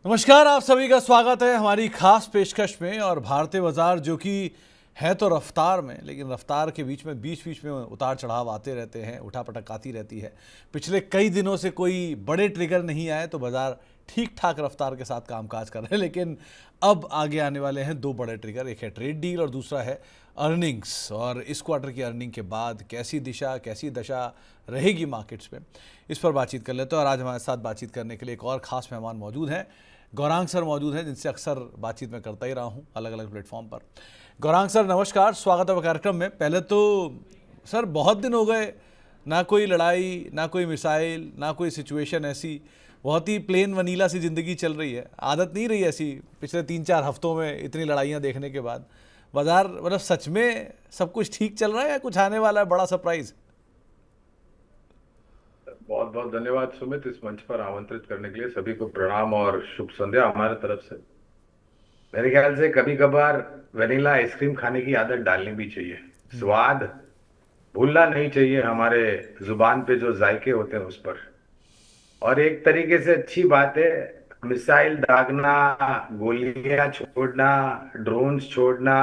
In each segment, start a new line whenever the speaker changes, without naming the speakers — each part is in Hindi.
नमस्कार, आप सभी का स्वागत है हमारी खास पेशकश में। और भारतीय बाजार जो कि है तो रफ्तार में, लेकिन रफ्तार के बीच में उतार चढ़ाव आते रहते हैं, उठापटक आती रहती है। पिछले कई दिनों से कोई बड़े ट्रिगर नहीं आए तो बाजार ठीक ठाक रफ्तार के साथ कामकाज कर रहे हैं। लेकिन अब आगे आने वाले हैं दो बड़े ट्रिगर, एक है ट्रेड डील और दूसरा है अर्निंग्स। और इस क्वार्टर की अर्निंग के बाद कैसी दिशा कैसी दशा रहेगी मार्केट्स में, इस पर बातचीत कर लेते हैं। और आज हमारे साथ बातचीत करने के लिए एक और ख़ास मेहमान मौजूद हैं। गौरांग सर मौजूद हैं, जिनसे अक्सर बातचीत में करता ही रहा हूँ अलग अलग प्लेटफॉर्म पर। गौरांग सर नमस्कार, स्वागत है कार्यक्रम में। पहले तो सर बहुत दिन हो गए, ना कोई लड़ाई, ना कोई मिसाइल, ना कोई सिचुएशन ऐसी, बहुत ही प्लेन वनीला सी ज़िंदगी चल रही है। आदत नहीं रही ऐसी पिछले 3-4 हफ्तों में इतनी लड़ाइयाँ देखने के बाद। बाजार मतलब सच में सब कुछ ठीक चल रहा है या कुछ आने वाला है बड़ा सरप्राइज?
बहुत बहुत धन्यवाद सुमित, इस मंच पर आमंत्रित करने के लिए। सभी को प्रणाम और शुभ संध्या हमारे तरफ से। मेरे ख्याल से कभी कभार वेनिला आइसक्रीम खाने की आदत डालनी भी चाहिए। स्वाद भूलना नहीं चाहिए, हमारे जुबान पे जो जायके होते हैं उस पर। और एक तरीके से अच्छी बात है, मिसाइल दागना, गोलियां छोड़ना, ड्रोन्स छोड़ना,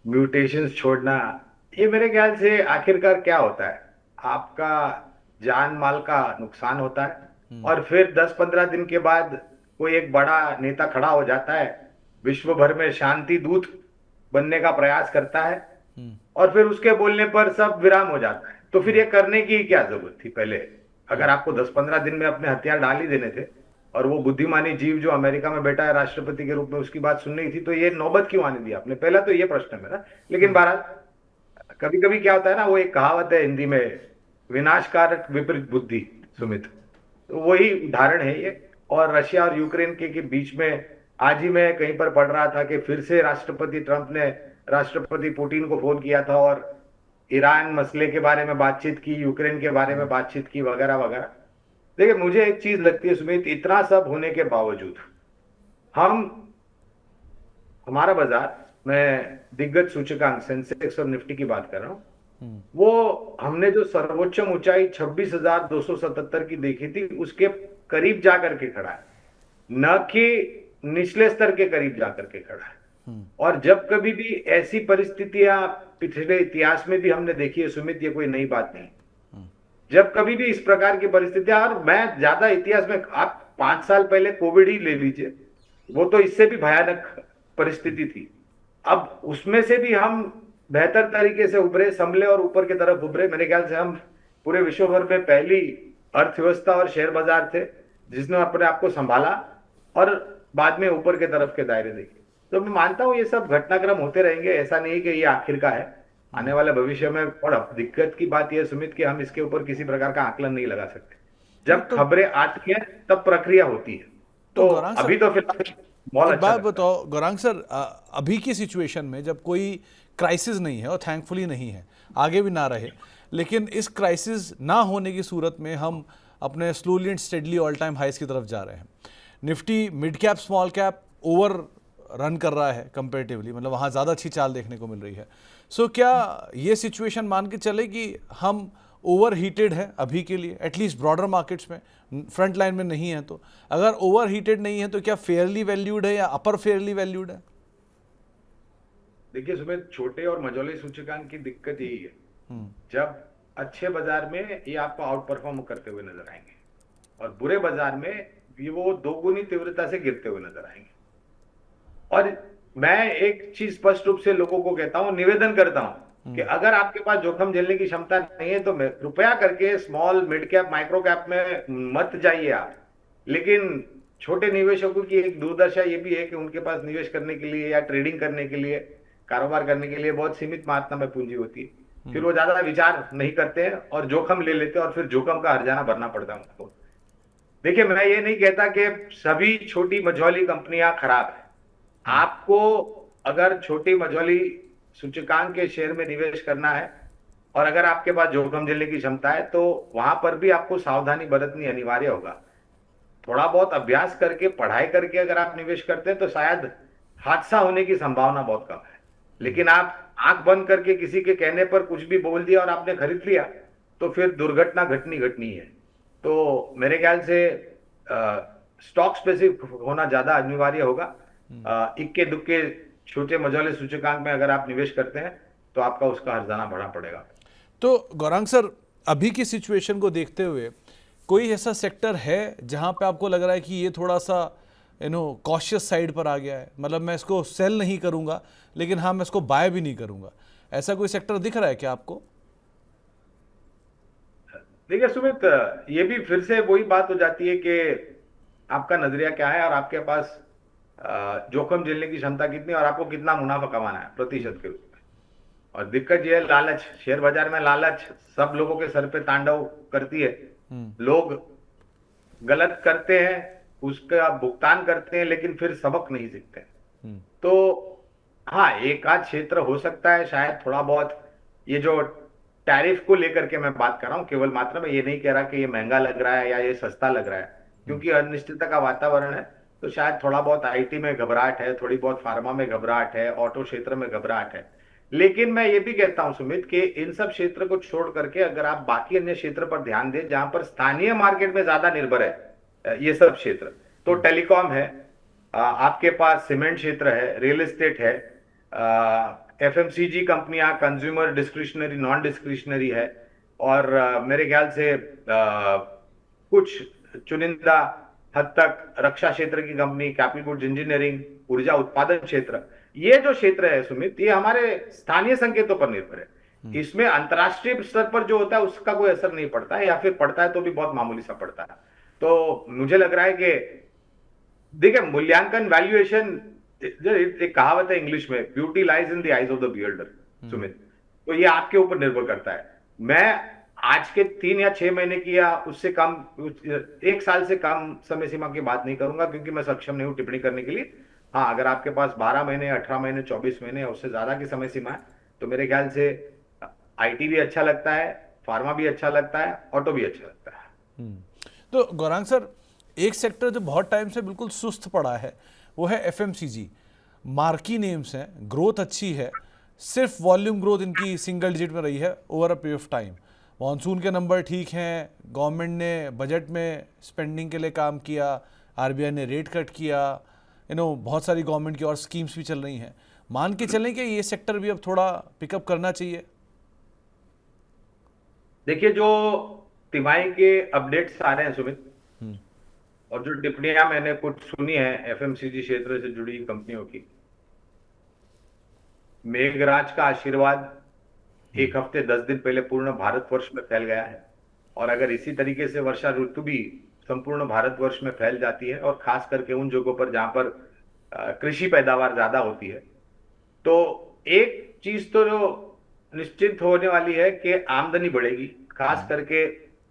म्यूटेशंस छोड़ना, ये मेरे ख्याल से आखिरकार क्या होता है, आपका जान माल का नुकसान होता है। और फिर 10-15 दिन के बाद कोई एक बड़ा नेता खड़ा हो जाता है, विश्व भर में शांति दूत बनने का प्रयास करता है, और फिर उसके बोलने पर सब विराम हो जाता है। तो फिर ये करने की क्या जरूरत थी पहले? अगर आपको 10-15 दिन में अपने हथियार डाल ही देने थे और वो बुद्धिमानी जीव जो अमेरिका में बैठा है राष्ट्रपति के रूप में, उसकी बात सुननी थी, तो ये नौबत क्यों आने दी आपने? पहला तो ये प्रश्न है मेरा। लेकिन बहरहाल, कभी कभी क्या होता है ना, वो एक कहावत है हिंदी में, विनाशकारक विपरीत बुद्धि, सुमित। तो वही उदाहरण है ये। और रशिया और यूक्रेन के बीच में आज ही मैं कहीं पर पढ़ रहा था कि फिर से राष्ट्रपति ट्रंप ने राष्ट्रपति पुतिन को फोन किया था और ईरान मसले के बारे में बातचीत की, यूक्रेन के बारे में बातचीत की, वगैरह वगैरह। देखिए, मुझे एक चीज लगती है सुमित, इतना सब होने के बावजूद हम हमारा बाजार, मैं दिग्गज सूचकांक सेंसेक्स और निफ्टी की बात कर रहा हूं, वो हमने जो सर्वोच्च ऊंचाई 26,277 की देखी थी, उसके करीब जाकर के खड़ा है, न कि निचले स्तर के करीब जाकर के खड़ा है। और जब कभी भी ऐसी परिस्थितियां पिछले इतिहास में भी हमने देखी है सुमित, ये कोई नई बात नहीं। जब कभी भी इस प्रकार की परिस्थितियां, और मैं ज्यादा इतिहास में, आप 5 साल पहले कोविड ही ले लीजिए, वो तो इससे भी भयानक परिस्थिति थी। अब उसमें से भी हम बेहतर तरीके से उभरे, संभले और ऊपर की तरफ उभरे। मेरे ख्याल से हम पूरे विश्व भर में पहली अर्थव्यवस्था और शेयर बाजार थे जिसने अपने आप को संभाला और बाद में ऊपर के तरफ के दायरे देखे। तो मैं मानता हूं ये सब घटनाक्रम होते रहेंगे, ऐसा नहीं कि ये आखिर का है। आने वाले भविष्य में, और दिक्कत की बात यह सुमित कि हम इसके ऊपर किसी प्रकार का आकलन नहीं लगा सकते।
नहीं
जब
तो
खबरें आती हैं तब प्रक्रिया होती है। तो
गौरांग सर
अभी तो फिलहाल बहुत
एक
अच्छा
बात
लगता है।
बताओ गौरांग सर, अभी की सिचुएशन में जब कोई क्राइसिस नहीं है और थैंकफुली नहीं है, आगे भी ना रहे, लेकिन इस क्राइसिस ना होने की सूरत में हम अपने slowly and steadily all time highs की तरफ जा रहे हैं। Nifty mid cap small cap over run कर रहा है कंपेरेटिवली, मतलब वहाँ ज़्यादा अच्छी चाल देखने को मिल रही है। सो क्या ये सिचुएशन मान के चले कि हम ओवर हीटेड है अभी के लिए, एटलीस्ट ब्रॉडर मार्केट्स में, फ्रंट लाइन में नहीं है? तो अगर ओवर हीटेड नहीं है तो क्या फेयरली वैल्यूड है या अपर फेयरली वैल्यूड है?
देखिए सुमित, छोटे और मझौले सूचकांक की दिक्कत यही है, जब अच्छे बाजार में ये आपको आउट परफॉर्म करते हुए नजर आएंगे और बुरे बाजार में ये वो दोगुनी तीव्रता से गिरते हुए नजर आएंगे। और मैं एक चीज स्पष्ट रूप से लोगों को कहता हूं, निवेदन करता हूं कि अगर आपके पास जोखिम झेलने की क्षमता नहीं है तो कृपया करके small mid cap micro cap में मत जाइए आप। लेकिन छोटे निवेशकों की एक दुर्दशा ये भी है कि उनके पास निवेश करने के लिए या ट्रेडिंग करने के लिए, कारोबार करने के लिए बहुत सीमित मात्रा में पूंजी होती है। फिर वो ज्यादा विचार नहीं करते हैं और जोखिम ले लेते हैं और फिर जोखिम का हर्जाना भरना पड़ता है उनको। देखिए, मैं ये नहीं कहता कि सभी छोटी मझौली कंपनियां खराब है। आपको अगर छोटी मझौली सूचकांक के शेयर में निवेश करना है और अगर आपके पास जोखिम झेलने की क्षमता है, तो वहां पर भी आपको सावधानी बरतनी अनिवार्य होगा। थोड़ा बहुत अभ्यास करके, पढ़ाई करके अगर आप निवेश करते हैं तो शायद हादसा होने की संभावना बहुत कम है। लेकिन आप आंख बंद करके किसी के कहने पर कुछ भी बोल दिया और आपने खरीद लिया, तो फिर दुर्घटना घटनी घटनी है। तो मेरे ख्याल से स्टॉक स्पेसिफिक होना ज्यादा अनिवार्य होगा। इक्के दुक्के छोटे मझोले सूचकांक में अगर आप निवेश करते हैं तो आपका उसका हर्जाना बढ़ा पड़ेगा।
तो गौरांग सर, अभी की सिचुएशन को देखते हुए कोई ऐसा सेक्टर है जहां पे आपको लग रहा है कि ये थोड़ा सा कॉशियस साइड पर आ गया है, मतलब मैं इसको सेल नहीं करूंगा लेकिन हाँ मैं इसको बाय भी नहीं करूंगा, ऐसा कोई सेक्टर दिख रहा है क्या आपको?
देखिए सुमित, ये भी फिर से वही बात हो जाती है कि आपका नजरिया क्या है और आपके पास जोखिम झेलने की क्षमता कितनी और आपको कितना मुनाफा कमाना है प्रतिशत के रूप में। और दिक्कत ये है, लालच, शेयर बाजार में लालच सब लोगों के सर पे तांडव करती है। लोग गलत करते हैं, उसका भुगतान करते हैं, लेकिन फिर सबक नहीं सीखते। तो हाँ, एक आध क्षेत्र हो सकता है शायद थोड़ा बहुत, ये जो टैरिफ को लेकर के मैं बात कर रहा हूं केवल मात्र में, ये नहीं कह रहा कि ये महंगा लग रहा है या ये सस्ता लग रहा है, क्योंकि अनिश्चितता का वातावरण है। तो शायद थोड़ा बहुत आईटी में घबराहट है, थोड़ी बहुत फार्मा में घबराहट है, ऑटो क्षेत्र में घबराहट है। लेकिन मैं ये भी कहता हूं सुमित कि इन सब क्षेत्र को छोड़ करके अगर आप बाकी अन्य क्षेत्र पर ध्यान दें जहां पर स्थानीय मार्केट में ज्यादा निर्भर है ये सब क्षेत्र, तो टेलीकॉम है, आपके पास सीमेंट क्षेत्र है, रियल एस्टेट है, एफएमसीजी कंपनियां, कंज्यूमर डिस्क्रिशनरी नॉन डिस्क्रिशनरी है, और मेरे ख्याल से कुछ चुनिंदा हद तक रक्षा क्षेत्र की कंपनी, कैपिटल गुड्स इंजीनियरिंग, ऊर्जा उत्पादन क्षेत्र, ये जो क्षेत्र है सुमित, ये हमारे स्थानीय संकेतों पर निर्भर है। इसमें अंतर्राष्ट्रीय स्तर पर जो होता है उसका कोई असर नहीं पड़ता है, या फिर पड़ता है तो भी बहुत मामूली सा पड़ता है। तो मुझे लग रहा है कि देखिए, मूल्यांकन, वैल्यूएशन, एक कहावत है इंग्लिश में, beauty lies in the eyes of the beholder Sumit. तो ये आपके ऊपर निर्भर करता है। मैं आज के 3 या 6 महीने की या उससे कम, 1 साल से कम समय सीमा की बात नहीं करूंगा, क्योंकि मैं सक्षम नहीं हूं टिप्पणी करने के लिए। हाँ, अगर आपके पास 12 महीने, 18 महीने, 24 महीने या उससे ज्यादा की समय सीमा है तो मेरे ख्याल से आईटी भी अच्छा लगता है, फार्मा भी अच्छा लगता है, ऑटो भी अच्छा लगता है।
तो गौरांग सर, एक सेक्टर जो बहुत टाइम से बिल्कुल सुस्त पड़ा है वो है एफएमसीजी। मार्की नेम्स हैं, ग्रोथ अच्छी है, सिर्फ वॉल्यूम ग्रोथ इनकी सिंगल डिजिट में रही है over a period of time. Monsoon के नंबर ठीक हैं, गवर्नमेंट ने बजट में स्पेंडिंग के लिए काम किया, आरबीआई ने रेट कट किया, बहुत सारी गवर्नमेंट की और स्कीम्स भी चल रही हैं। मान के चलें कि ये सेक्टर भी अब थोड़ा पिकअप करना चाहिए।
देखिए, जो तिमाही के अपडेट्स आ रहे हैं सुमित, और जो टिप्पणियां मैंने कुछ सुनी है एफएमसीजी क्षेत्र से जुड़ी कंपनियों की, मेघराज का आशीर्वाद 1 हफ्ते 10 दिन पहले पूर्ण भारतवर्ष में फैल गया है। और अगर इसी तरीके से वर्षा ऋतु भी संपूर्ण भारतवर्ष में फैल जाती है, और खास करके उन जगहों पर जहां पर कृषि पैदावार ज्यादा होती है, तो एक चीज तो जो निश्चित होने वाली है कि आमदनी बढ़ेगी, खास करके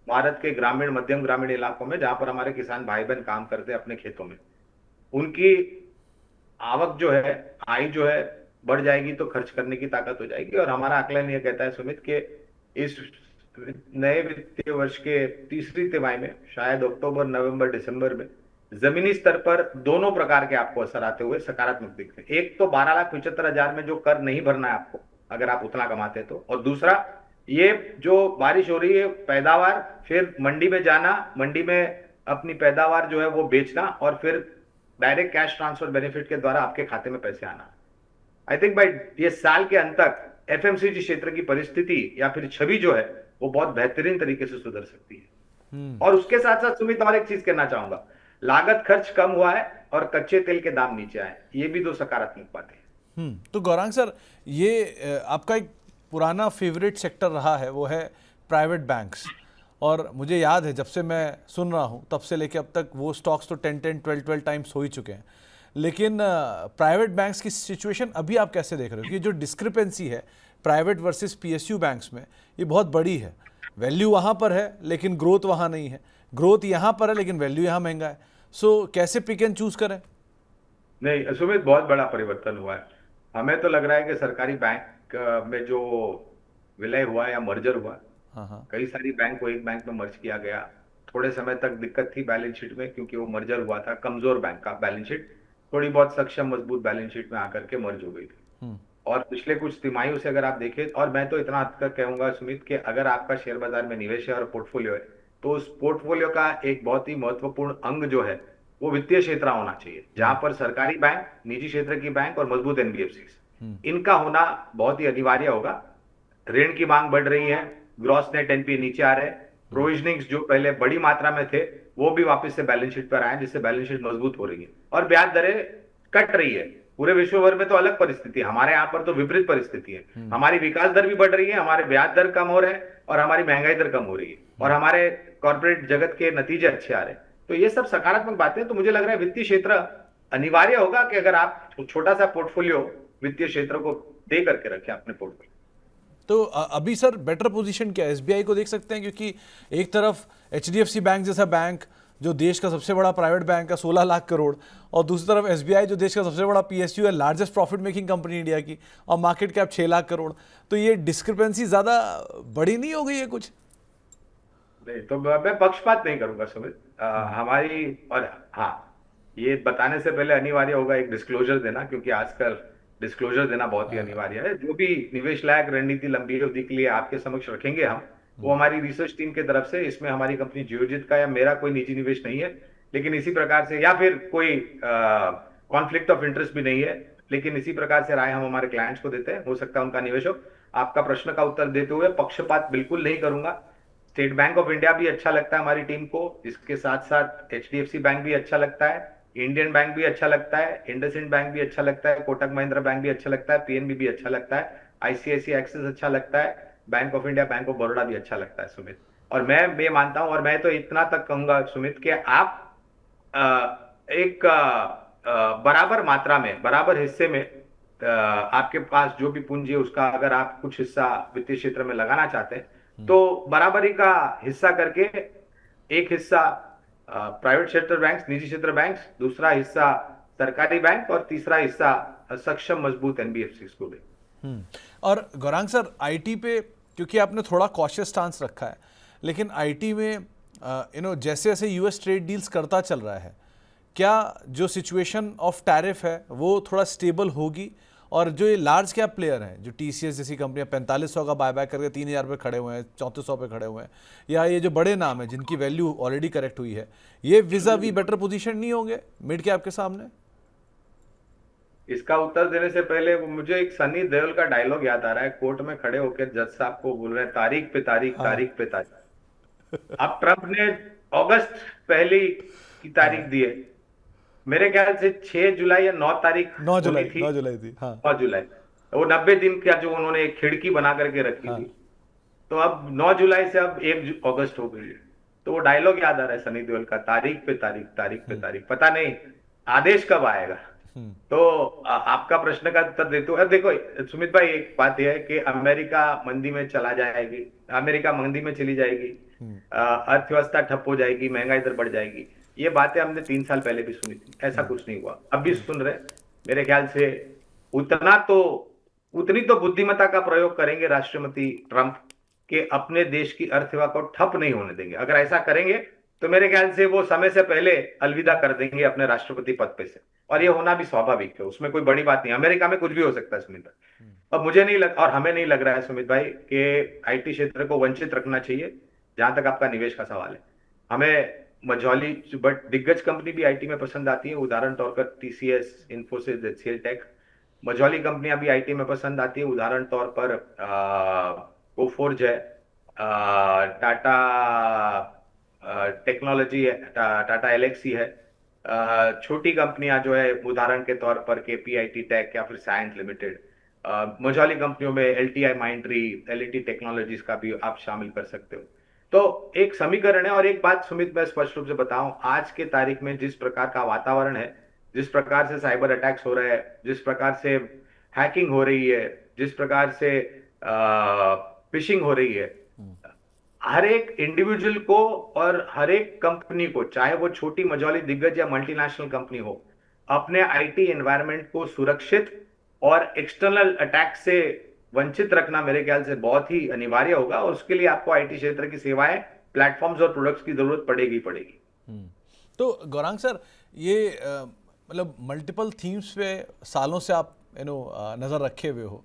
भारत के ग्रामीण, मध्यम ग्रामीण इलाकों में जहां पर हमारे किसान भाई बहन काम करते हैं अपने खेतों में। उनकी आवक जो है, आय जो है बढ़ जाएगी, तो खर्च करने की ताकत हो जाएगी। और हमारा आकलन यह कहता है सुमित कि इस नए वित्तीय वर्ष के तीसरी तिमाही में, शायद अक्टूबर, नवंबर, दिसंबर में, जमीनी स्तर पर दोनों प्रकार के आपको असर आते हुए सकारात्मक दिखते हैं। एक तो 12,75,000 में जो कर नहीं भरना है आपको, अगर आप उतना कमाते तो, और दूसरा ये जो बारिश हो रही है, पैदावार, फिर मंडी में जाना, मंडी में अपनी पैदावार जो है वो बेचना, और फिर डायरेक्ट कैश ट्रांसफर बेनिफिट के द्वारा आपके खाते में पैसे आना। आई थिंक भाई ये साल के अंत तक एफएमसीजी क्षेत्र की परिस्थिति या फिर छवि जो है वो बहुत बेहतरीन तरीके से सुधर सकती है। और उसके साथ साथ सुमित, और एक चीज कहना चाहूंगा, लागत खर्च कम हुआ है और कच्चे तेल के दाम नीचे आए, ये भी दो सकारात्मक बातें हैं।
तो गौरांग सर, ये आपका एक पुराना फेवरेट सेक्टर रहा है, वो है प्राइवेट बैंक्स। और मुझे याद है जब से मैं सुन रहा हूँ तब से लेके अब तक वो स्टॉक्स तो 10-10, 12-12 टाइम्स हो ही चुके हैं। लेकिन प्राइवेट बैंक्स की सिचुएशन अभी आप कैसे देख रहे हो? कि जो डिस्क्रिपेंसी है प्राइवेट वर्सेस पीएसयू बैंक्स में, ये बहुत बड़ी है। वैल्यू वहाँ पर है लेकिन ग्रोथ वहाँ नहीं है, ग्रोथ यहाँ पर है लेकिन वैल्यू यहाँ महंगा है। सो कैसे पिक एंड चूज करें?
नहीं सुमित, बहुत बड़ा परिवर्तन हुआ है। हमें तो लग रहा है कि सरकारी बैंक में जो विलय हुआ या मर्जर हुआ, कई सारी बैंक को एक बैंक में मर्ज किया गया। थोड़े समय तक दिक्कत थी बैलेंस शीट में, क्योंकि वो मर्जर हुआ था, कमजोर बैंक का बैलेंस शीट थोड़ी बहुत सक्षम मजबूत बैलेंस शीट में आकर के मर्ज हो गई थी। और पिछले कुछ तिमाहियों से अगर आप देखें, और मैं तो इतना हद तक कहूंगा सुमित कि अगर आपका शेयर बाजार में निवेश है और पोर्टफोलियो है, तो उस पोर्टफोलियो का एक बहुत ही महत्वपूर्ण अंग जो है वो वित्तीय क्षेत्र होना चाहिए, जहां पर सरकारी बैंक, निजी क्षेत्र की बैंक और मजबूत एनबीएफसी, इनका होना बहुत ही अनिवार्य होगा। ऋण की मांग बढ़ रही है, ग्रॉस नेट एनपीए नीचे आ रहे हैं, प्रोविजनिंग्स जो पहले बड़ी मात्रा में थे वो भी वापस से बैलेंस शीट पर आए, जिससे बैलेंस शीट मजबूत हो रही है और ब्याज दरें कट रही है। पूरे विश्व भर में तो अलग परिस्थिति है, हमारे यहाँ पर तो विपरीत परिस्थिति है। हमारी विकास दर भी बढ़ रही है, हमारे ब्याज दर कम हो रहे हैं और हमारी महंगाई दर कम हो रही है और हमारे कॉर्पोरेट जगत के नतीजे अच्छे आ रहे हैं। तो ये सब सकारात्मक बातें। तो मुझे लग रहा है वित्तीय क्षेत्र अनिवार्य होगा कि अगर आप छोटा सा पोर्टफोलियो वित्तीय क्षेत्र को दे करके रखें अपने पोर्टफोलियो।
तो अभी सर बेटर पोजीशन क्या है? एसबीआई को देख सकते हैं, क्योंकि एक तरफ एचडीएफसी बैंक जैसा बैंक जो देश का सबसे बड़ा प्राइवेट बैंक है 16 लाख करोड़, और दूसरी तरफ एसबीआई जो देश का सबसे बड़ा पीएसयू है, largest profit making company India की, और मार्केट कैप 6 लाख करोड़। तो ये डिस्क्रिपेंसी ज़्यादा बड़ी नहीं हो गई है कुछ?
नहीं, तो मैं पक्षपात नहीं करूंगा सुमित। हमारी और हाँ, ये बताने से पहले अनिवार्य होगा एक डिस्क्लोजर देना, क्योंकि आजकल डिस्क्लोजर देना बहुत ही अनिवार्य है। जो भी निवेश लायक रणनीति लंबी अवधि के लिए आपके समक्ष रखेंगे हम, वो हमारी रिसर्च टीम की तरफ से, इसमें हमारी कंपनी जियोजित का या मेरा कोई निजी निवेश नहीं है, लेकिन इसी प्रकार से, या फिर कोई कॉन्फ्लिक्ट ऑफ इंटरेस्ट भी नहीं है, लेकिन इसी प्रकार से राय हम हमारे क्लाइंट्स को देते हैं। हो सकता है उनका निवेश हो। आपका प्रश्न का उत्तर देते हुए पक्षपात बिल्कुल नहीं करूंगा। स्टेट बैंक ऑफ इंडिया भी अच्छा लगता है हमारी टीम को, इसके साथ साथ एचडीएफसी बैंक भी अच्छा लगता है, इंडियन बैंक भी अच्छा लगता है, इंडसइंड बैंक भी अच्छा लगता है, कोटक महिंद्रा बैंक भी अच्छा लगता है, पीएनबी भी अच्छा लगता है, आईसीआईसीआई एक्सिस अच्छा लगता है, bank of India, bank of Baroda भी अच्छा लगता है सुमित। और मैं मानता हूं, और मैं तो इतना तक कहूंगा सुमित कि आप एक बराबर मात्रा में, बराबर हिस्से में, आपके पास जो भी पूंजी है उसका अगर आप कुछ हिस्सा वित्तीय क्षेत्र में लगाना चाहते हैं तो बराबरी का हिस्सा करके, एक हिस्सा प्राइवेट सेक्टर बैंक्स, निजी क्षेत्र बैंक्स, दूसरा हिस्सा सरकारी बैंक और तीसरा हिस्सा सक्षम मजबूत एनबीएफसी को दे।
और गौरांग सर, आईटी पे क्योंकि आपने थोड़ा कॉशियस स्टांस रखा है, लेकिन आईटी में जैसे जैसे यूएस ट्रेड डील्स करता चल रहा है, क्या जो सिचुएशन ऑफ टैरिफ है वो थोड़ा स्टेबल होगी? और जो ये लार्ज कैप प्लेयर हैं, जो टीसीएस जैसी कंपनियां 4500 का बायबैक करके 3000 पे खड़े हुए हैं, 3400 पे खड़े हुए हैं, या ये जो बड़े नाम हैं जिनकी वैल्यू ऑलरेडी करेक्ट हुई है, ये विजा वी बेटर पोजीशन नहीं होंगे मिड कैप के सामने?
इसका उत्तर देने से पहले मुझे एक सनी देओल का डायलॉग याद आ रहा है। कोर्ट में खड़े होकर जज साहब को बोल रहे हैं, तारीख पे तारीख, तारीख पे तारीख। अब ट्रंप ने अगस्त पहली की तारीख दी है, मेरे ख्याल से 6 जुलाई या 9 तारीख
9 जुलाई
थी।
9 जुलाई थी, हाँ
9 जुलाई, वो 90 दिन का जो उन्होंने एक खिड़की बना करके रखी थी, तो अब 9 जुलाई से अब 1 अगस्त हो गई है। तो वो डायलॉग याद आ रहा है सनी देओल का, तारीख पे तारीख, तारीख पे तारीख, पता नहीं आदेश कब आएगा। तो आपका प्रश्न का उत्तर देते हुए, अब देखो सुमित भाई, एक बात यह है कि अमेरिका मंदी में चला जाएगी, अमेरिका मंदी में चली जाएगी, अर्थव्यवस्था ठप हो जाएगी, महंगाई दर बढ़ जाएगी, ये बातें हमने 3 साल पहले भी सुनी थी। ऐसा कुछ नहीं हुआ, अब भी सुन रहे। मेरे ख्याल से उतनी तो बुद्धिमत्ता का प्रयोग करेंगे राष्ट्रपति ट्रंप के अपने देश की अर्थव्यवस्था को ठप नहीं होने देंगे। अगर ऐसा करेंगे तो मेरे ख्याल से वो समय से पहले अलविदा कर देंगे अपने राष्ट्रपति पद पे से, और ये होना भी स्वाभाविक है, उसमें कोई बड़ी बात नहीं। अमेरिका में कुछ भी हो सकता है सुमित भाई। अब मुझे नहीं लग, और हमें नहीं लग रहा है सुमित भाई कि आईटी क्षेत्र को वंचित रखना चाहिए। जहां तक आपका निवेश का सवाल है, हमें मझौली बट दिग्गज कंपनी भी आईटी में पसंद आती है, उदाहरण तौर पर टीसीएस, इन्फोसिस, एचसीएल टेक। मझौली कंपनियां भी आईटी में पसंद आती है, उदाहरण तौर पर कोफोर्ज है, टाटा टेक्नोलॉजी है, टाटा एलेक्सी है, छोटी कंपनियां जो है उदाहरण के तौर पर केपीआईटी टेक या फिर साइंस लिमिटेड। मझौली कंपनियों में एलटीआई माइंड्री, एलईटी टेक्नोलॉजीज का भी आप शामिल कर सकते हो। तो एक समीकरण है। और एक बात सुमित मैं स्पष्ट रूप से बताऊं, आज के तारीख में जिस प्रकार का वातावरण है, जिस प्रकार से साइबर अटैक्स हो रहे हैं, जिस प्रकार से हैकिंग हो रही है, जिस प्रकार से फिशिंग हो रही है, हर एक इंडिविजुअल को और हर एक कंपनी को, चाहे वो छोटी मझौली दिग्गज या मल्टीनेशनल कंपनी हो, अपने आईटी एनवायरनमेंट को सुरक्षित और एक्सटर्नल अटैक से वंचित रखना मेरे ख्याल से बहुत ही अनिवार्य होगा। और उसके लिए आपको आईटी क्षेत्र की सेवाएं, प्लेटफॉर्म्स और प्रोडक्ट्स की जरूरत पड़ेगी पड़ेगी।
तो गौरांग सर, ये मतलब मल्टीपल थीम्स पे सालों से आप नज़र रखे हुए हो,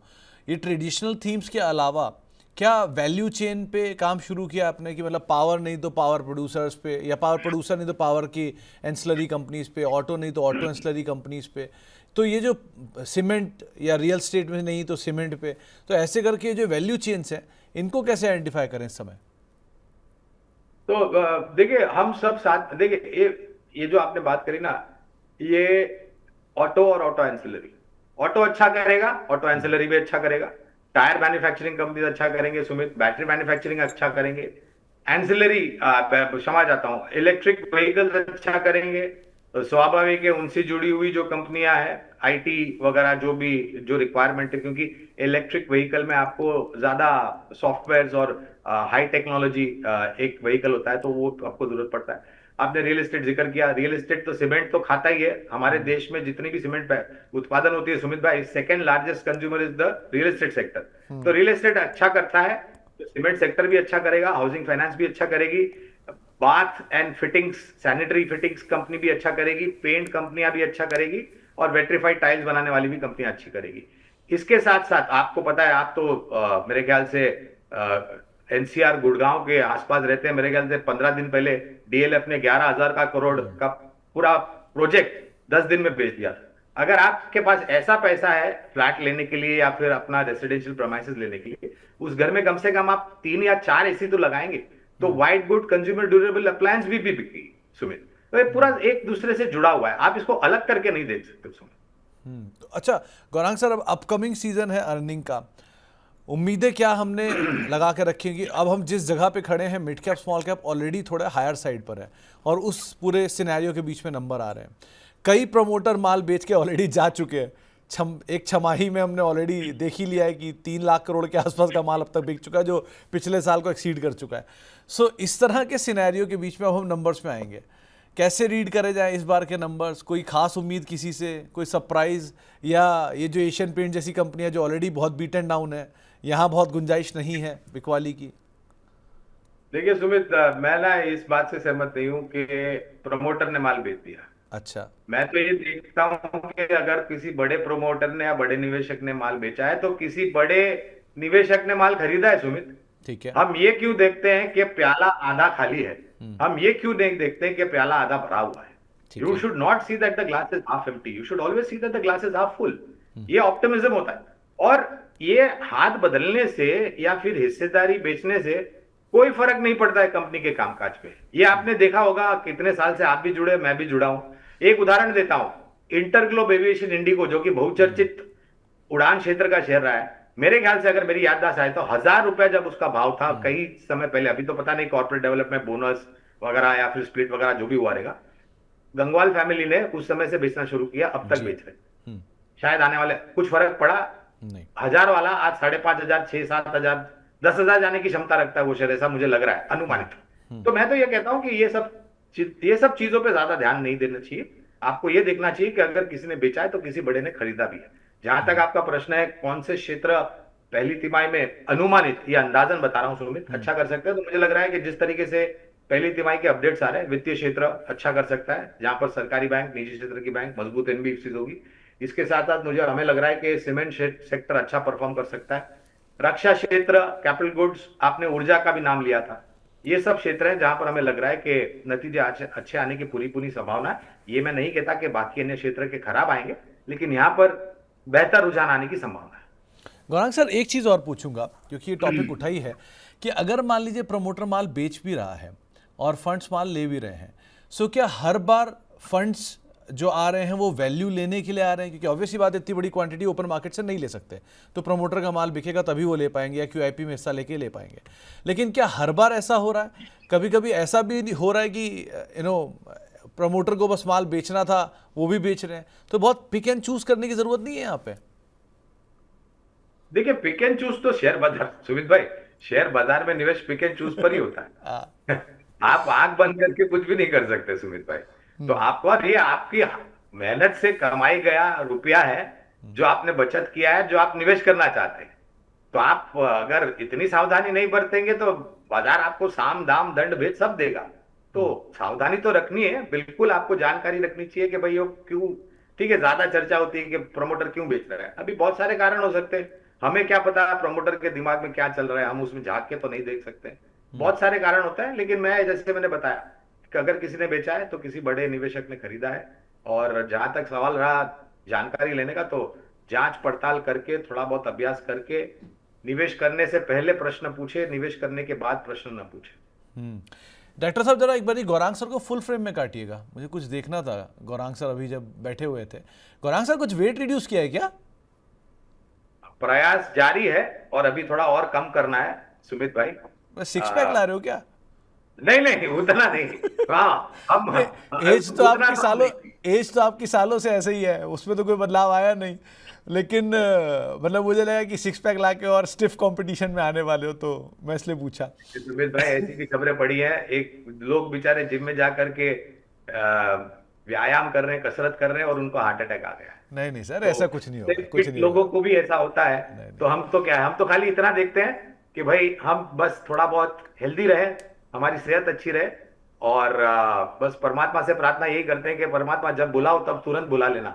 ये ट्रेडिशनल थीम्स के अलावा क्या वैल्यू चेन पे काम शुरू किया आपने कि मतलब पावर नहीं तो पावर प्रोड्यूसर्स पे, या पावर प्रोड्यूसर नहीं तो पावर की एंसिलरी कंपनीज पे, ऑटो नहीं तो ऑटो एंसिलरी कंपनीज पे, तो ये जो सीमेंट या रियल स्टेट में नहीं तो सीमेंट पे, तो ऐसे करके जो वैल्यू चेन्स हैं इनको कैसे आइडेंटिफाई करें इस समय?
तो देखिए हम सब साथ देखिए, ये जो आपने बात करी ना, ये ऑटो और ऑटो एंसिलरी, ऑटो अच्छा करेगा, ऑटो एंसिलरी भी अच्छा करेगा, टायर मैन्युफैक्चरिंग कंपनी अच्छा करेंगे सुमित, बैटरी मैन्युफैक्चरिंग अच्छा करेंगे, एंसिलरी क्षमा चाहता हूं, इलेक्ट्रिक व्हीकल्स अच्छा करेंगे। तो स्वाभाविक है उनसे जुड़ी हुई जो कंपनियां हैं, आईटी वगैरह, जो भी जो रिक्वायरमेंट है, क्योंकि इलेक्ट्रिक व्हीकल में आपको ज्यादा सॉफ्टवेयर और हाई टेक्नोलॉजी एक व्हीकल होता है, तो वो आपको जरूरत पड़ता है। आपने रियल एस्टेट जिक्र किया, रियल एस्टेट तो सीमेंट तो खाता ही है। हमारे देश में जितनी भी सीमेंट उत्पादन होती है सुमित भाई, second largest consumer is the real estate sector. तो रियल एस्टेट अच्छा करता है तो सीमेंट सेक्टर भी अच्छा करेगा, हाउसिंग फाइनेंस भी अच्छा करेगी, bath and fittings, sanitary fittings company भी अच्छा करेगी, पेंट कंपनियां भी अच्छा करेगी, और वेट्रीफाइड टाइल्स बनाने वाली भी कंपनियां अच्छी करेगी। इसके साथ साथ आपको पता है, आप तो मेरे ख्याल से एनसीआर गुड़गांव के आसपास रहते हैं, मेरे ख्याल से 15 दिन पहले डीएलएफ ने 11,000 का करोड़ का पूरा प्रोजेक्ट 10 दिन में बेच दिया। अगर आपके पास ऐसा पैसा है फ्लैट लेने के लिए या फिर अपना रेसिडेंशियल प्रीमाइसेस लेने के लिए, उस घर में कम से कम आप 3 या 4 एसी तो लगाएंगे, तो white good consumer durable appliance भी बिकेगी सुमित। तो ये पूरा एक दूसरे से जुड़ा हुआ है, आप इसको अलग करके नहीं देख सकते सुमित।
तो अच्छा गौरांग सर, अब अपकमिंग सीजन है अर्निंग का, उम्मीदें क्या हमने लगा के रखी कि अब हम जिस जगह पे खड़े हैं, mid cap small cap already थोड़ा हायर साइड पर है और उस पूरे सिनेरियो के बीच में नंबर आ रहे हैं। कई प्रमोटर माल बेच के ऑलरेडी जा चुके हैं, एक छमाही में हमने ऑलरेडी देख ही लिया है कि 3 लाख करोड़ के आसपास का माल अब तक बिक चुका है, जो पिछले साल को एक्सीड कर चुका है। सो इस तरह के सिनेरियो के बीच में अब हम नंबर्स में आएंगे, कैसे रीड करे जाए इस बार के नंबर्स? कोई खास उम्मीद किसी से, कोई सरप्राइज, या ये जो एशियन पेंट जैसी कंपनियां जो ऑलरेडी बहुत बीटन डाउन है, यहाँ बहुत गुंजाइश नहीं है बिकवाली की?
देखिए सुमित, मैं ना इस बात से सहमत नहीं हूं कि प्रमोटर ने माल बेच दिया।
अच्छा,
मैं तो ये देखता हूं कि अगर किसी बड़े प्रमोटर ने या बड़े निवेशक ने माल बेचा है, तो किसी बड़े निवेशक ने माल खरीदा है सुमित।
ठीक है।
हम ये क्यों देखते हैं कि प्याला आधा खाली है, हम ये क्यों नहीं देखते हैं कि प्याला आधा भरा हुआ है?
ठीक
यू
है।
Should not see that the glass is half empty, you should always see that the glass is half full. ये ऑप्टिमिज्म होता है, और ये हाथ बदलने से या फिर हिस्सेदारी बेचने से कोई फर्क नहीं पड़ता है कंपनी के कामकाज पे। ये आपने देखा होगा, कितने साल से आप भी जुड़े, मैं भी जुड़ा हूं। एक उदाहरण देता हूं, इंटरग्लोब एविएशन इंडिगो, जो कि बहुचर्चित उड़ान क्षेत्र का शेयर रहा है, मेरे ख्याल से अगर मेरी याददाश्त आए तो 1,000 रुपए जब उसका भाव था कई समय पहले, अभी तो पता नहीं कॉर्पोरेट डेवलपमेंट बोनस वगैरह या फिर स्प्लिट वगैरह जो भी हुआ रहेगा, गंगवाल फैमिली ने उस समय से बेचना शुरू किया, अब तक
जी।
बेच रहे। शायद आने वाले कुछ फर्क पड़ा,
नहीं।
1,000 वाला आज 5,500, 6-7,000, 10,000 जाने की क्षमता रखता है वो शेयर, ऐसा मुझे लग रहा है अनुमानित। तो मैं तो ये कहता हूं कि ये सब चीजों पे ज्यादा ध्यान नहीं देना चाहिए। आपको ये देखना चाहिए कि अगर किसी ने बेचा है तो किसी बड़े ने खरीदा भी है। जहां तक आपका प्रश्न है कौन से क्षेत्र पहली तिमाही में अनुमानित या अंदाजन बता रहा हूं सुमित अच्छा कर सकते हैं, तो मुझे लग रहा है कि जिस तरीके से पहली तिमाही के अपडेट्स आ रहे हैं, वित्तीय क्षेत्र अच्छा कर सकता है, जहां पर सरकारी बैंक, निजी क्षेत्र की बैंक, मजबूत एनबीएफसी होगी। इसके साथ साथ हमें लग रहा है कि सीमेंट सेक्टर अच्छा परफॉर्म कर सकता है। रक्षा क्षेत्र, कैपिटल गुड्स, आपने ऊर्जा का भी नाम लिया था, ये सब क्षेत्र हैं जहां पर हमें लग रहा है कि नतीजे अच्छे आने की पूरी पूरी संभावना है। ये मैं नहीं कहता कि बाकी अन्य क्षेत्र के खराब आएंगे, लेकिन यहां पर बेहतर रुझान आने की संभावना है।
गौरांग सर, एक चीज़ और पूछूंगा क्योंकि ये टॉपिक उठाई है कि अगर मान लीजिए प्रमोटर माल बेच भी रहा है और फंड्स माल ले भी रहे हैं, सो क्या हर बार फंड्स जो आ रहे हैं वो वैल्यू लेने के लिए आ रहे हैं? क्योंकि ऑब्वियसली बात, इतनी बड़ी क्वांटिटी ओपन मार्केट से नहीं ले सकते, तो प्रमोटर का माल बिकेगा तभी वो ले पाएंगे या क्यूआईपी में हिस्सा लेके ले पाएंगे। लेकिन क्या हर बार ऐसा हो रहा है? कभी कभी ऐसा भी हो रहा है कि प्रमोटर को बस माल बेचना था, वो भी बेच रहे हैं, तो बहुत पिक एंड चूज करने की जरूरत नहीं है यहाँ पे?
देखिए, पिक एंड चूज तो शेयर बाजार, सुमित भाई, शेयर बाजार में निवेश पिक एंड चूज पर ही होता है। आप आंख बंद करके कुछ भी नहीं कर सकते सुमित भाई। तो आपको, ये आपकी मेहनत से कमाई गया रुपया है, जो आपने बचत किया है, जो आप निवेश करना चाहते हैं। तो आप अगर इतनी सावधानी नहीं बरतेंगे तो बाजार आपको साम दाम दंड भेद सब देगा। तो सावधानी तो रखनी है, बिल्कुल आपको जानकारी रखनी चाहिए कि भाई वो क्यों, ठीक है, ज्यादा चर्चा होती है कि प्रमोटर क्यों बेच रहा है, अभी बहुत सारे कारण हो सकते हैं। हमें क्या पता प्रमोटर के दिमाग में क्या चल रहा है, हम उसमें झांक के तो नहीं देख सकते। बहुत सारे कारण होते हैं, लेकिन मैं जैसे मैंने बताया कि अगर किसी ने बेचा है तो किसी बड़े निवेशक ने खरीदा है। और जहां तक सवाल रहा जानकारी लेने का, तो जांच पड़ताल करके, थोड़ा बहुत अभ्यास करके, निवेश करने से पहले प्रश्न पूछे, निवेश करने के बाद प्रश्न न पूछे।
डॉक्टर साहब जरा एक बार गौरांग सर को फुल फ्रेम में काटिएगा, मुझे कुछ देखना था। गौरांग सर अभी जब बैठे हुए थे, गौरांग सर कुछ वेट रिड्यूस किया है क्या?
प्रयास जारी है और अभी थोड़ा और कम करना है सुमित भाई।
सिक्स पैक ला रहे हो क्या?
नहीं नहीं, उतना नहीं। हाँ, हम
एज तो
उतना
आपकी
तो हम
सालों
नहीं।
एज तो आपकी सालों से ऐसे ही है, उसमें तो कोई बदलाव आया नहीं। लेकिन मतलब मुझे लगा कि सिक्स पैक लाके और स्टिफ कंपटीशन में आने वाले हो, तो मैं इसलिए पूछा।
सुमित भाई, ऐसी भी खबरें पड़ी हैं, एक लोग बेचारे जिम में जा करके व्यायाम कर रहे हैं, कसरत कर रहे हैं और उनको हार्ट अटैक आ गया है।
नहीं नहीं सर, ऐसा
तो
कुछ नहीं होगा, कुछ
फिट
नहीं
लोगों
होगा।
को भी ऐसा होता है।
नहीं नहीं।
तो हम तो क्या है, हम तो खाली इतना देखते हैं कि भाई हम बस थोड़ा बहुत हेल्दी रहे, हमारी सेहत अच्छी रहे। और बस परमात्मा से प्रार्थना यही करते हैं कि परमात्मा जब बुलाओ तब तुरंत बुला लेना,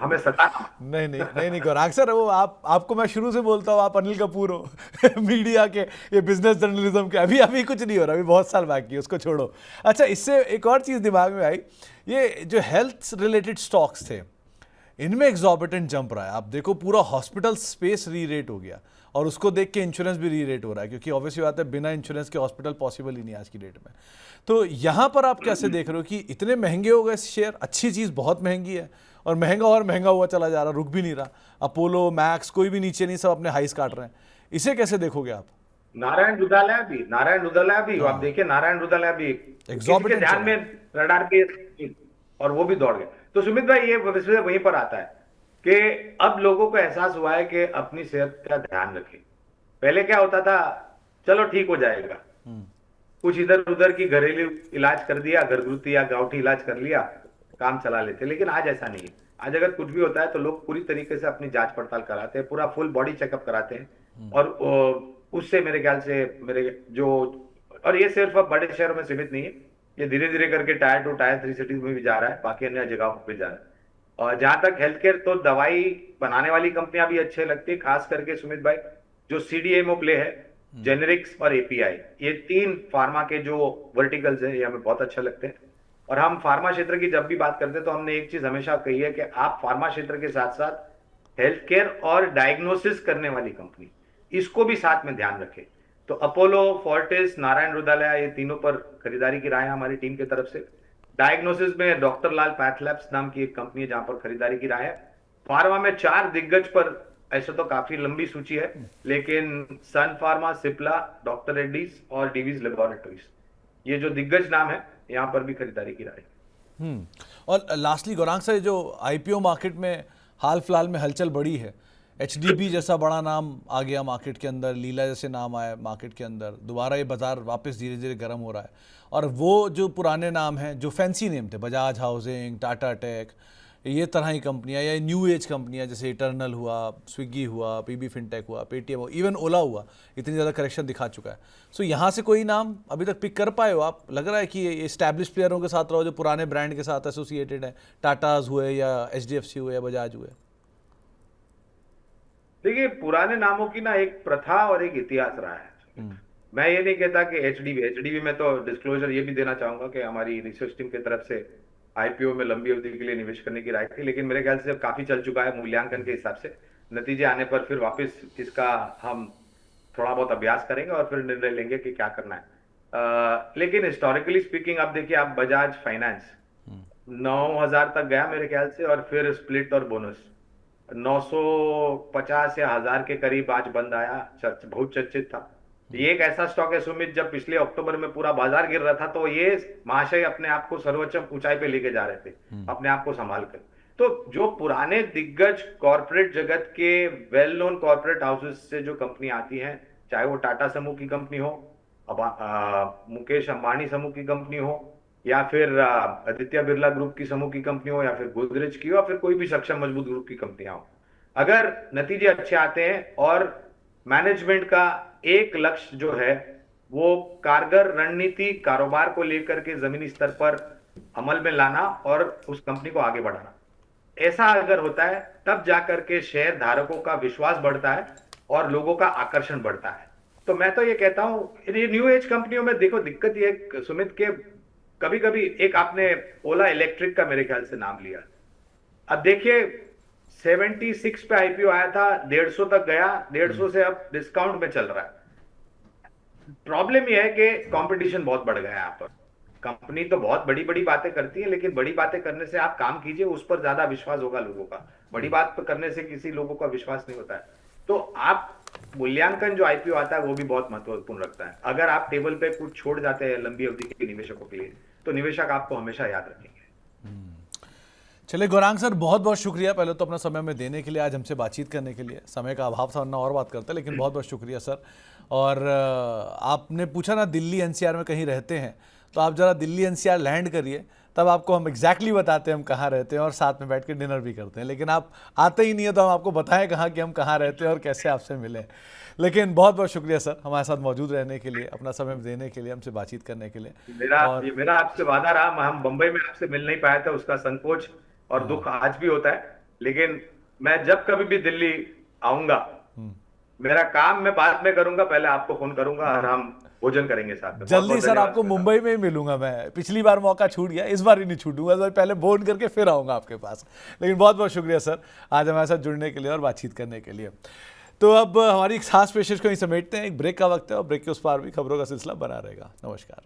हमें सताना।
नहीं नहीं नहीं नहीं गौरांग सर, वो आपको मैं शुरू से बोलता हूँ, आप अनिल कपूर हो मीडिया के, ये बिजनेस जर्नलिज्म के। अभी अभी कुछ नहीं हो रहा, अभी बहुत साल बाकी है, उसको छोड़ो। अच्छा, इससे एक और चीज़ दिमाग में आई, ये जो हेल्थ रिलेटेड स्टॉक्स थे, इनमें एग्जॉर्बिटेंट जंप रहा है। आप देखो, पूरा हॉस्पिटल स्पेस री रेट हो गया, और उसको देख के इंश्योरेंस भी री रेट हो रहा है, क्योंकि ऑब्वियसली बात है, बिना इंश्योरेंस के हॉस्पिटल पॉसिबल ही नहीं आज की डेट में। तो यहाँ पर आप कैसे देख रहे हो कि इतने महंगे हो गए शेयर? अच्छी चीज़ बहुत महंगी है, और महंगा और महंगा हुआ चला जा रहा, रुक भी नहीं रहा। अपोलो, मैक्स, कोई भी नीचे नहीं, सब अपने हाइस काट रहे हैं। इसे कैसे देखोगे आप?
नारायण रुद्रलया भी आप
हाँ,
देखिए, नारायण रुद्रलया भी किसी के
एग्जॉर्बिटेंट
ध्यान
चला।
में रडार पे, और वो भी दौड़ गए। तो सुमित भाई, ये विषय वहीं पर आता है कि अब लोगों को एहसास हुआ है कि अपनी सेहत का ध्यान रखें। पहले क्या होता था, चलो ठीक हो जाएगा, कुछ इधर उधर की घरेलू इलाज कर दिया, घरगुती या गांवठी इलाज कर लिया, काम चला लेते। लेकिन आज ऐसा नहीं है। आज अगर कुछ भी होता है तो लोग पूरी तरीके से अपनी जांच पड़ताल कराते हैं, पूरा फुल बॉडी चेकअप कराते हैं। और उससे मेरे ख्याल से मेरे जो, और ये सिर्फ अब बड़े शहरों में सीमित नहीं है, ये धीरे धीरे करके टायर 2 टायर 3 सिटीज में भी जा रहा है, बाकी अन्य जगहों पर भी जा रहा है। और जहां तक हेल्थ केयर, तो दवाई बनाने वाली कंपनियां भी अच्छे लगती है, खास करके सुमित भाई जो सीडीएमओ प्ले है, जेनेरिक्स और एपीआई, ये 3 फार्मा के जो वर्टिकल्स है, ये हमें बहुत अच्छा लगते हैं। और हम फार्मा क्षेत्र की जब भी बात करते हैं तो हमने एक चीज हमेशा कही है कि आप फार्मा क्षेत्र के साथ साथ हेल्थ केयर और डायग्नोसिस करने वाली कंपनी, इसको भी साथ में ध्यान रखें। तो अपोलो, फोर्टिस, नारायण रुद्रलया, ये तीनों पर खरीदारी की राय है हमारी टीम की तरफ से। डायग्नोसिस में डॉक्टर लाल पैथलैब्स नाम की एक कंपनी है जहां पर खरीदारी की राय है। फार्मा में 4 दिग्गज पर, ऐसे तो काफी लंबी सूची है, लेकिन सन फार्मा, सिप्ला, डॉक्टर रेड्डीज और डीवीज लेबोरेटरीज, ये जो दिग्गज नाम है, यहां पर भी खरीदारी की राय है।
और लास्टली गौरांग सर, जो आईपीओ मार्केट में हाल फिलहाल में हलचल बड़ी है, एचडीबी जैसा बड़ा नाम आ गया मार्केट के अंदर, लीला जैसे नाम आए मार्केट के अंदर, दोबारा ये बाजार वापस धीरे धीरे गर्म हो रहा है। और वो जो पुराने नाम हैं, जो फैंसी नेम थे, बजाज हाउसिंग, टाटा टेक, ये तरह की कंपनियां, या न्यू एज कंपनियां जैसे इटर्नल हुआ, स्विगी हुआ, पीबी फिनटेक हुआ, पेटीएम हुआ, इवन ओला हुआ, इतनी ज़्यादा करेक्शन दिखा चुका है। सो यहाँ से कोई नाम अभी तक पिक कर पाए हो आप? लग रहा है कि ये एस्टैब्लिश प्लेयरों के साथ रहो, जो पुराने ब्रांड के साथ एसोसिएटेड है, टाटाज हुए या एचडीएफसी हुए या बजाज हुए?
देखिए, पुराने नामों की ना एक प्रथा और एक इतिहास रहा है। मैं ये नहीं कहता कि एचडीबी में तो डिस्क्लोजर ये भी देना चाहूंगा कि हमारी रिसर्च टीम की तरफ से आईपीओ में लंबी अवधि के लिए निवेश करने की राय थी, लेकिन मेरे ख्याल से काफी चल चुका है मूल्यांकन के हिसाब से। नतीजे आने पर फिर वापस इसका हम थोड़ा बहुत अभ्यास करेंगे और फिर निर्णय लेंगे कि क्या करना है। लेकिन हिस्टोरिकली स्पीकिंग, अब देखिए आप, बजाज फाइनेंस 9,000 तक गया मेरे ख्याल से, और फिर स्प्लिट और बोनस 950 या 1000 के करीब आज बंद आया, बहुत चर्चित था। ये एक ऐसा स्टॉक है सुमित, जब पिछले अक्टूबर में पूरा बाजार गिर रहा था तो ये महाशय अपने आप को सर्वोच्च ऊंचाई पे लेके जा रहे थे, अपने आप को संभाल कर। तो जो पुराने दिग्गज कॉर्पोरेट जगत के वेल नोन कॉर्पोरेट हाउसेस से जो कंपनी आती हैं, चाहे वो टाटा समूह की कंपनी हो, मुकेश अंबानी समूह की कंपनी हो, या फिर आदित्य बिरला ग्रुप की समूह की कंपनी हो, या फिर गोदरेज की हो, या फिर कोई भी सक्षम मजबूत ग्रुप की कंपनियां हो, अगर नतीजे अच्छे आते हैं और मैनेजमेंट का एक लक्ष्य जो है वो कारगर रणनीति कारोबार को लेकर के जमीनी स्तर पर अमल में लाना और उस कंपनी को आगे बढ़ाना, ऐसा अगर होता है तब जाकर के शेयर धारकों का विश्वास बढ़ता है और लोगों का आकर्षण बढ़ता है। तो मैं तो ये कहता हूं, ये न्यू एज कंपनियों में देखो दिक्कत ये है, सुमित, के कभी कभी एक आपने ओला इलेक्ट्रिक का मेरे ख्याल से नाम लिया। अब देखिए 76 पे आईपीओ आया था, 150 तक गया, 150 से अब डिस्काउंट में चल रहा है। प्रॉब्लम यह है कि कंपटीशन बहुत बढ़ गया है यहाँ पर। कंपनी तो बहुत बड़ी बड़ी बातें करती है, लेकिन बड़ी बातें करने से आप काम कीजिए, उस पर ज्यादा विश्वास होगा लोगों का। बड़ी बात पर करने से किसी लोगों का विश्वास नहीं होता है। तो आप मूल्यांकन जो आईपीओ आता है वो भी बहुत महत्वपूर्ण रखता है। अगर आप टेबल पे कुछ छोड़ जाते हैं लंबी अवधि के निवेशकों के लिए, तो निवेशक आपको हमेशा याद रखेंगे।
चलिए गौरांग सर, बहुत बहुत शुक्रिया पहले तो अपना समय में देने के लिए, आज हमसे बातचीत करने के लिए। समय का अभाव था वरना और बात करते, लेकिन बहुत बहुत शुक्रिया सर। और आपने पूछा ना दिल्ली एनसीआर में कहीं रहते हैं, तो आप ज़रा दिल्ली एनसीआर लैंड करिए, तब आपको हम एग्जैक्टली बताते हैं हम कहाँ रहते हैं और साथ में बैठ के डिनर भी करते हैं। लेकिन आप आते ही नहीं है तो हम आपको बताएं कहाँ कि हम कहाँ रहते हैं और कैसे आपसे मिले। लेकिन बहुत बहुत शुक्रिया सर हमारे साथ मौजूद रहने के लिए, अपना समय देने के लिए, हमसे बातचीत करने के लिए।
मेरा आपसे वादा रहा, हम बंबई में आपसे मिल नहीं पाए थे, उसका संकोच और दुख आज भी होता है। लेकिन मैं जब कभी भी दिल्ली आऊंगा, मेरा काम मैं बाद में करूंगा, पहले आपको फोन करूंगा और हम भोजन करेंगे साथ में।
जल्दी सर आपको मुंबई में ही मिलूंगा मैं। पिछली बार मौका छूट गया, इस बार ही नहीं छूटूंगा, इस बार पहले फोन करके फिर आऊंगा आपके पास। लेकिन बहुत बहुत शुक्रिया सर आज हमारे साथ जुड़ने के लिए और बातचीत करने के लिए। तो अब हमारी खास पेशकश को ही समेटते हैं, एक ब्रेक का वक्त है और ब्रेक के उस पार भी खबरों का सिलसिला बना रहेगा। नमस्कार।